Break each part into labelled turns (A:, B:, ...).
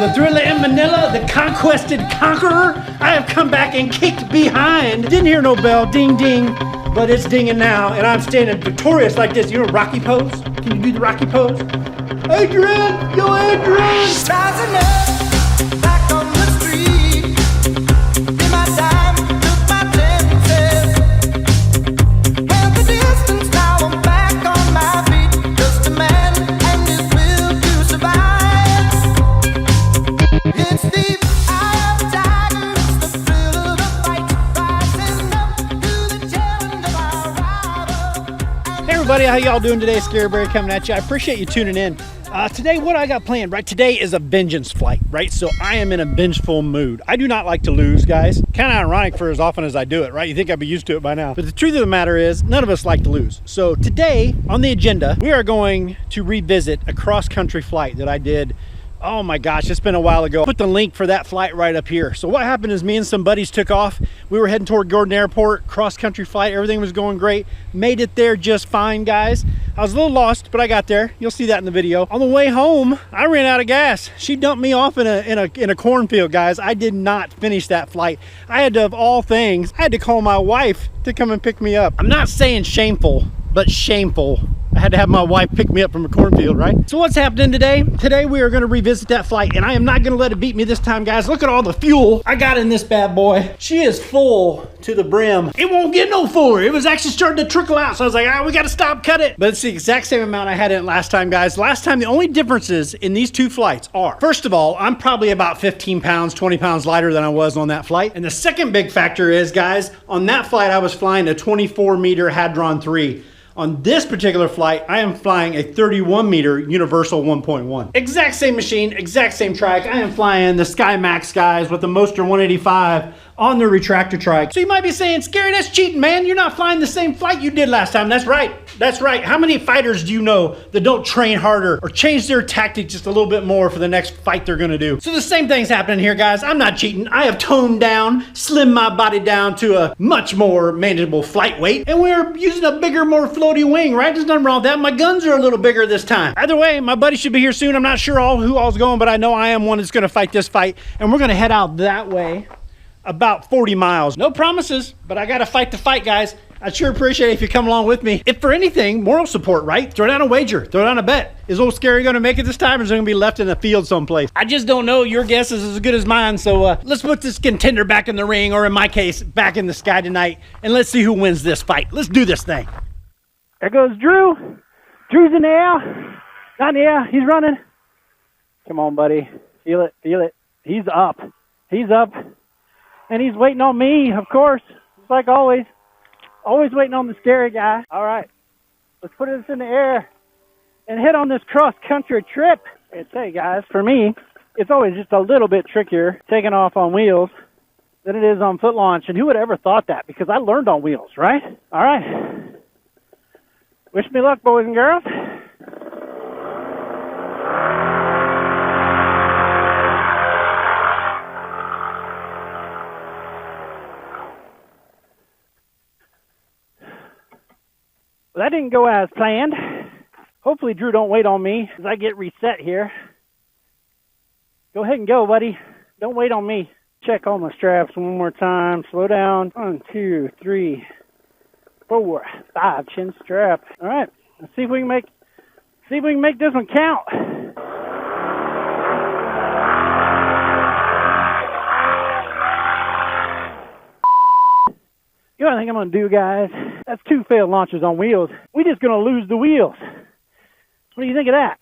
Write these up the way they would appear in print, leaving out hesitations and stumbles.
A: the thriller in Manila, the conquested conqueror. I have come back and kicked behind. Didn't hear no bell, ding ding, but it's dinging now, and I'm standing victorious like this. You know Rocky pose? Can you do the Rocky pose? Adrian, yo Adrian!
B: Rising up, back on the street. In my time, took my chances. Went the distance, now I'm back on my feet. Just a man and his will to survive. It's the eye of the tiger, it's the thrill of the fight. Rising up to the challenge of our rival.
A: Hey everybody, how y'all doing today? Scaryberry coming at you. I appreciate you tuning in. Today, what I got planned, right? Today is a vengeance flight, right? So I am in a vengeful mood. I do not like to lose, guys. Kind of ironic for as often as I do it, right? You think I'd be used to it by now. But the truth of the matter is, none of us like to lose. So today, on the agenda, we are going to revisit a cross-country flight that I did. Oh my gosh, it's been a while ago. Put the link for that flight right up here. So what happened is me and some buddies took off. We were heading toward Gordon Airport, cross-country flight. Everything was going great. Made it there just fine, guys. I was a little lost, but I got there. You'll see that in the video. On the way home, I ran out of gas. She dumped me off in a cornfield, guys. I did not finish that flight. I had to, of all things, I had to call my wife to come and pick me up. I'm not saying shameful, but shameful. I had to have my wife pick me up from a cornfield, right? So what's happening today? Today we are gonna revisit that flight, and I am not gonna let it beat me this time, guys. Look at all the fuel I got in this bad boy. She is full to the brim. It won't get no fuller. It was actually starting to trickle out, so I was like, we gotta stop, cut it. But it's the exact same amount I had in it last time, guys. Last time, the only differences in these two flights are, first of all, I'm probably about 15 pounds, 20 pounds lighter than I was on that flight. And the second big factor is, guys, on that flight, I was flying a 24-meter Hadron 3. On this particular flight, I am flying a 31-meter Universal 1.1. Exact same machine, exact same trike. I am flying the SkyMax guys with the Moster 185 on the retractor trike. So you might be saying, Scary, that's cheating, man. You're not flying the same flight you did last time. That's right. That's right. How many fighters do you know that don't train harder or change their tactics just a little bit more for the next fight they're gonna do? So the same thing's happening here, guys. I'm not cheating. I have toned down, slimmed my body down to a much more manageable flight weight, and we're using a bigger, more floaty wing, right? There's nothing wrong with that. My guns are a little bigger this time. Either way, my buddy should be here soon. I'm not sure who all's going, but I know I am one that's gonna fight this fight, and we're gonna head out that way about 40 miles. No promises, but I gotta fight the fight, guys. I'd sure appreciate it if you come along with me. If for anything, moral support, right? Throw down a wager, throw down a bet. Is old Scary gonna make it this time, or is he gonna be left in the field someplace? I just don't know. Your guess is as good as mine, so let's put this contender back in the ring, or in my case, back in the sky tonight, and let's see who wins this fight. Let's do this thing.
C: There goes Drew. Drew's in the air. Not in the air. He's running. Come on, buddy. Feel it. Feel it. He's up. He's up. And he's waiting on me, of course. It's like always. Always waiting on the scary guy. All right. Let's put this in the air and head on this cross-country trip. I tell you guys, for me, it's always just a little bit trickier taking off on wheels than it is on foot launch. And who would have ever thought that? Because I learned on wheels, right? All right. Wish me luck, boys and girls. Well, that didn't go as planned. Hopefully Drew don't wait on me as I get reset here. Go ahead and go, buddy. Don't wait on me. Check all my straps one more time. Slow down. 1, 2, 3, 4, 5. Chin strap. All right. Let's see if we can make this one count. You know what I think I'm going to do, guys? That's 2 failed launches on wheels. We're just going to lose the wheels. What do you think of that?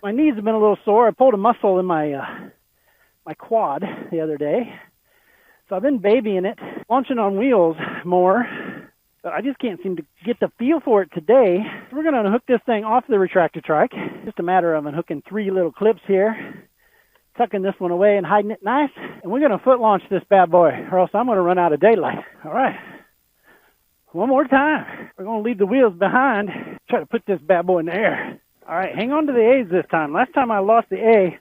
C: My knees have been a little sore. I pulled a muscle in my quad the other day. So I've been babying it, launching on wheels more. But I just can't seem to get the feel for it today. So we're going to unhook this thing off the retractor trike. Just a matter of unhooking 3 little clips here, tucking this one away and hiding it nice. And we're going to foot launch this bad boy, or else I'm going to run out of daylight. All right. One more time. We're going to leave the wheels behind. Try to put this bad boy in the air. All right, hang on to the A's this time. Last time I lost the A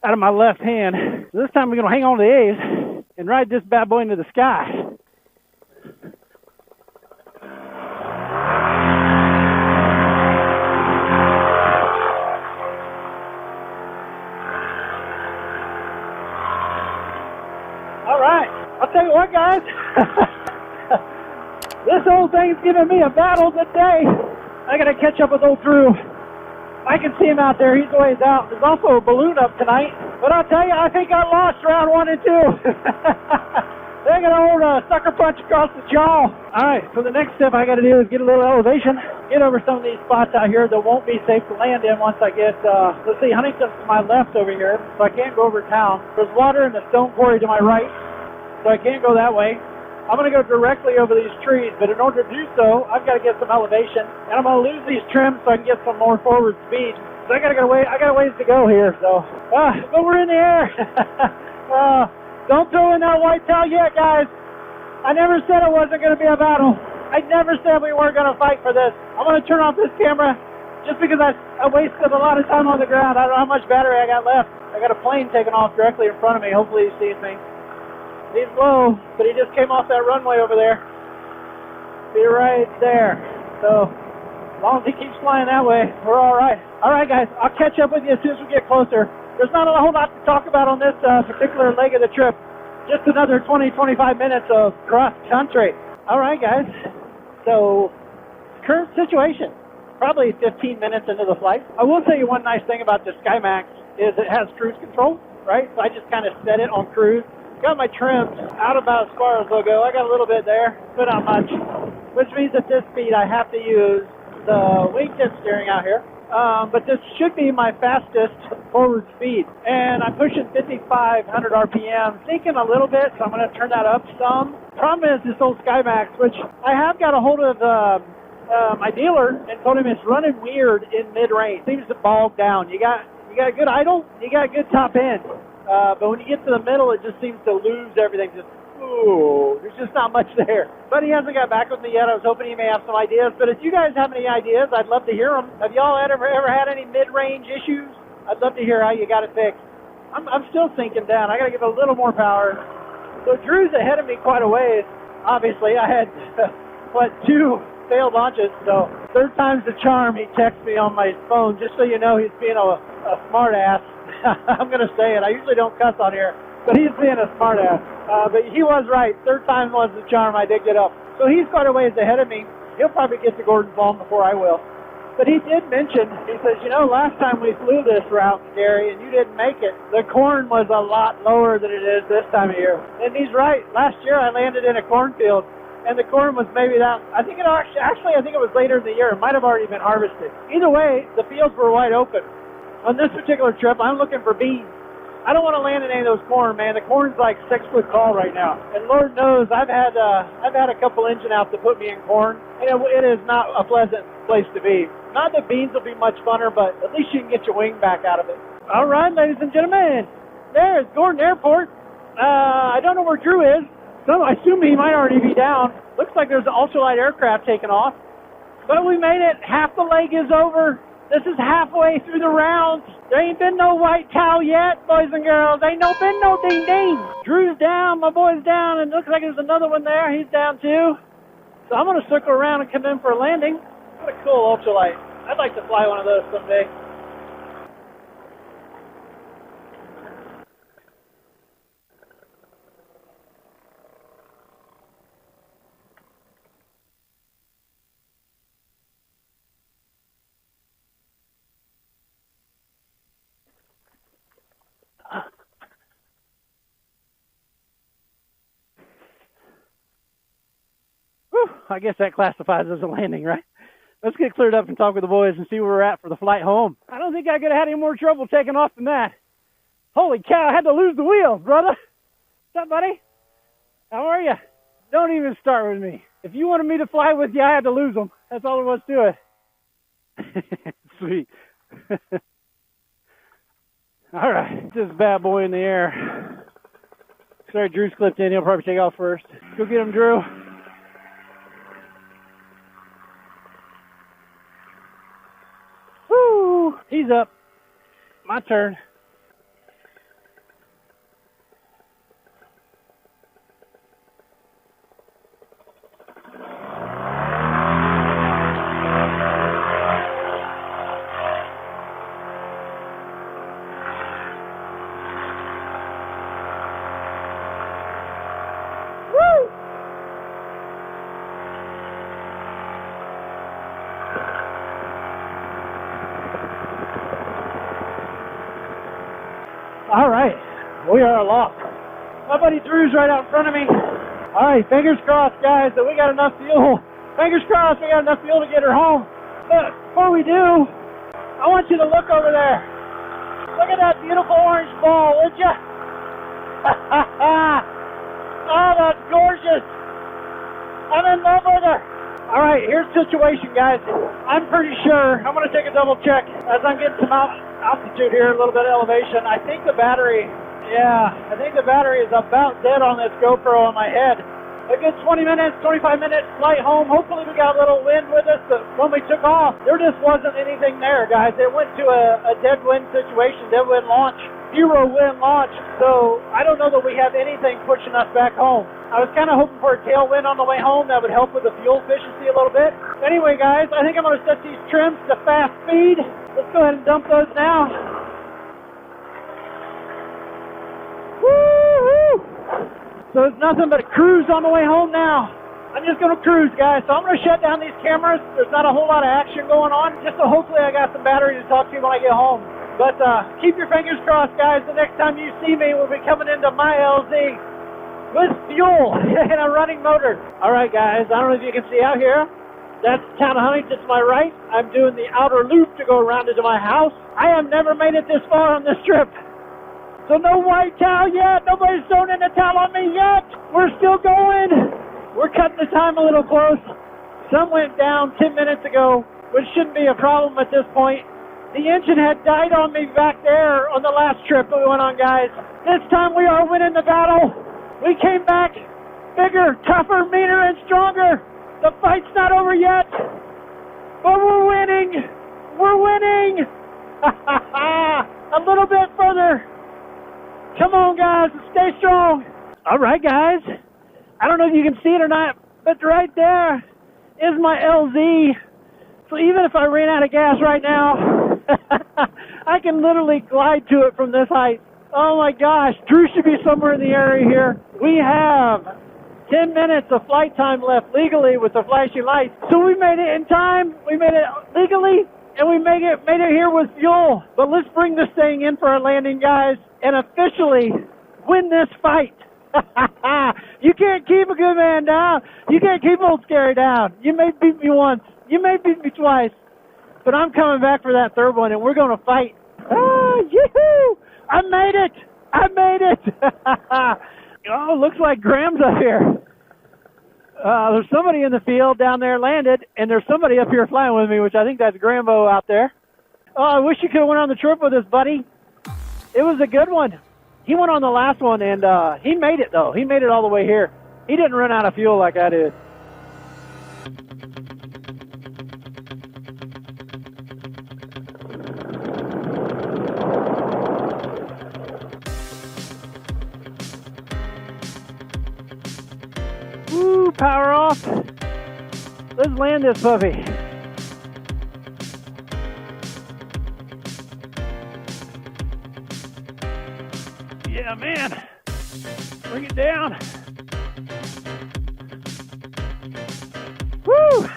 C: out of my left hand. So this time we're going to hang on to the A's and ride this bad boy into the sky. I'll tell you what, guys. This old thing's giving me a battle today. I gotta catch up with old Drew. I can see him out there. He's a ways out. There's also a balloon up tonight. But I'll tell you, I think I lost round 1 and 2. They're gonna hold a sucker punch across the jaw. All right, so the next step I gotta do is get a little elevation, get over some of these spots out here that won't be safe to land in once I get, let's see, Huntington's to my left over here, so I can't go over town. There's water in the stone quarry to my right, so I can't go that way. I'm going to go directly over these trees, but in order to do so, I've got to get some elevation, and I'm going to lose these trims so I can get some more forward speed. So I got a ways to go here, so, but we're in the air. Don't throw in that white towel yet, guys. I never said it wasn't going to be a battle. I never said we weren't going to fight for this. I'm going to turn off this camera just because I wasted a lot of time on the ground. I don't know how much battery I got left. I got a plane taking off directly in front of me. Hopefully he sees me. He's low, but he just came off that runway over there. Be right there. So, as long as he keeps flying that way, we're all right. All right, guys, I'll catch up with you as soon as we get closer. There's not a whole lot to talk about on this particular leg of the trip. Just another 20-25 minutes of cross country. All right, guys. So, current situation. Probably 15 minutes into the flight. I will tell you one nice thing about the SkyMax is it has cruise control, right? So I just kind of set it on cruise. Got my trims out about as far as they'll go. I got a little bit there, but not much. Which means at this speed I have to use the wingtip steering out here. But this should be my fastest forward speed. And I'm pushing 5,500 RPM, thinking a little bit, so I'm going to turn that up some. Problem is this old SkyMax, which I have got a hold of my dealer and told him it's running weird in mid-range. Seems to bog down. You got a good idle, you got a good top end. But when you get to the middle, it just seems to lose everything. There's just not much there. But he hasn't got back with me yet. I was hoping he may have some ideas. But if you guys have any ideas, I'd love to hear them. Have y'all ever had any mid-range issues? I'd love to hear how you got it fixed. I'm still sinking down. I got to give it a little more power. So Drew's ahead of me quite a ways. Obviously, I had, 2 failed launches. So third time's the charm. He texts me on my phone just so you know he's being a smart ass. I'm going to say it. I usually don't cuss on here, but he's being a smart ass. But he was right. Third time was the charm. I did get up. So he's quite a ways ahead of me. He'll probably get to Gordon Falls before I will. But he did mention, he says, last time we flew this route, Gary, and you didn't make it, the corn was a lot lower than it is this time of year. And he's right. Last year I landed in a cornfield, and the corn was maybe that, I think it was later in the year. It might have already been harvested. Either way, the fields were wide open. On this particular trip, I'm looking for beans. I don't want to land in any of those corn, man. The corn's like 6 foot tall right now. And Lord knows, I've had a couple engine outs to put me in corn, and it is not a pleasant place to be. Not that beans will be much funner, but at least you can get your wing back out of it. All right, ladies and gentlemen, there's Gordon Airport. I don't know where Drew is, so I assume he might already be down. Looks like there's an ultralight aircraft taking off. But we made it. Half the leg is over. This is halfway through the rounds. There ain't been no white towel yet, boys and girls. Ain't been no ding-ding. Drew's down, my boy's down, and it looks like there's another one there. He's down too. So I'm going to circle around and come in for a landing. What a cool ultralight. I'd like to fly one of those someday. I guess that classifies as a landing, right? Let's get cleared up and talk with the boys and see where we're at for the flight home. I don't think I could have had any more trouble taking off than that. Holy cow, I had to lose the wheel, brother. What's up, buddy? How are you? Don't even start with me. If you wanted me to fly with you, I had to lose them. That's all there was to it. Sweet. All right, this bad boy in the air. Sorry, Drew's clipped in. He'll probably take off first. Go get him, Drew. Woo! He's up. My turn. All right, we are aloft. My buddy Drew's right out in front of me. All right, fingers crossed, guys, that we got enough fuel. Fingers crossed we got enough fuel to get her home. But before we do, I want you to look over there. Look at that beautiful orange ball, would you? Oh, that's gorgeous. I'm in love with her. All right, here's the situation, guys. I'm pretty sure, I'm going to take a double check as I'm getting some altitude here, a little bit of elevation. I think the battery is about dead on this GoPro on my head. A good 20 minutes, 25 minutes flight home. Hopefully we got a little wind with us, but when we took off, there just wasn't anything there, guys. It went to a dead wind situation, dead wind launch, 0 wind launch. So I don't know that we have anything pushing us back home. I was kind of hoping for a tailwind on the way home that would help with the fuel efficiency a little bit. Anyway, guys, I think I'm going to set these trims to fast speed. Let's go ahead and dump those now. Woo-hoo! So it's nothing but a cruise on the way home now. I'm just going to cruise, guys. So I'm going to shut down these cameras. There's not a whole lot of action going on. Just so hopefully I got some battery to talk to you when I get home. But keep your fingers crossed, guys. The next time you see me, we'll be coming into my LZ with fuel and a running motor. All right, guys. I don't know if you can see out here. That's the town of Huntington to my right. I'm doing the outer loop to go around into my house. I have never made it this far on this trip. So no white towel yet. Nobody's thrown in the towel on me yet. We're still going. We're cutting the time a little close. Some went down 10 minutes ago, which shouldn't be a problem at this point. The engine had died on me back there on the last trip that we went on, guys. This time we are winning the battle. We came back bigger, tougher, meaner, and stronger. The fight's not over yet, but we're winning. We're winning. A little bit further. Come on, guys, stay strong. All right, guys. I don't know if you can see it or not, but right there is my LZ. So even if I ran out of gas right now, I can literally glide to it from this height. Oh my gosh, Drew should be somewhere in the area here. We have 10 minutes of flight time left legally with the flashing lights. So we made it in time. We made it legally, and we made it here with fuel. But let's bring this thing in for our landing, guys, and officially win this fight. You can't keep a good man down. You can't keep old Scary down. You may beat me once. You may beat me twice. But I'm coming back for that third one, and we're going to fight. Yoo-hoo! I made it! I made it! Oh, looks like Graham's up here. There's somebody in the field down there landed, and there's somebody up here flying with me, which I think that's Grambo out there. Oh, I wish you could have went on the trip with us, buddy. It was a good one. He went on the last one, and he made it, though. He made it all the way here. He didn't run out of fuel like I did. Woo, power off. Let's land this puppy. Yeah, man. Bring it down. Woo!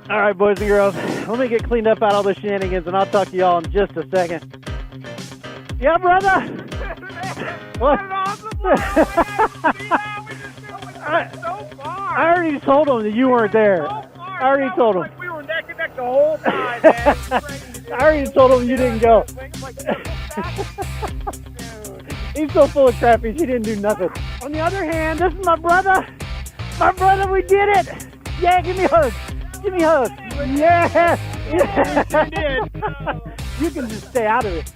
C: All right, boys and girls. Let me get cleaned up out of all the shenanigans, and I'll talk to y'all in just a second. Yeah, brother? What? I already told him that you weren't there. I already told him.
D: We were neck and neck the whole time, man.
C: I already told him you didn't go. He's so full of crappies, he didn't do nothing. On the other hand, this is my brother. My brother, we did it. Yeah, give me a hug. Give me a hug. Yeah. You can just stay out of it.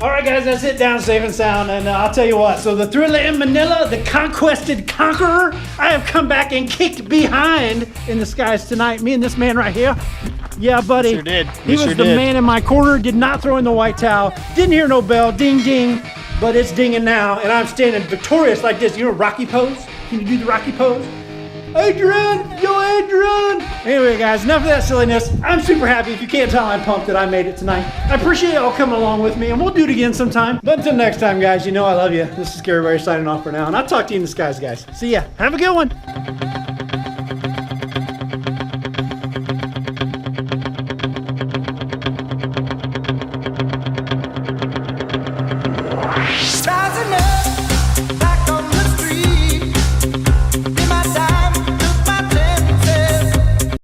A: All right, guys, that's it. Down safe and sound. And I'll tell you what. So the Thriller in Manila, the conquested conqueror, I have come back and kicked behind in the skies tonight. Me and this man right here. Yeah, buddy.
D: Sure did.
A: He was the man in my corner. Did not throw in the white towel. Didn't hear no bell. Ding, ding. But it's dinging now, and I'm standing victorious like this. You know Rocky pose? Can you do the Rocky pose? Adrian! Yo, Adrian! Anyway, guys, enough of that silliness. I'm super happy. If you can't tell, I'm pumped that I made it tonight. I appreciate y'all coming along with me, and we'll do it again sometime. But until next time, guys, you know I love you. This is Scary Barry signing off for now, and I'll talk to you in the skies, guys. See ya. Have a good one.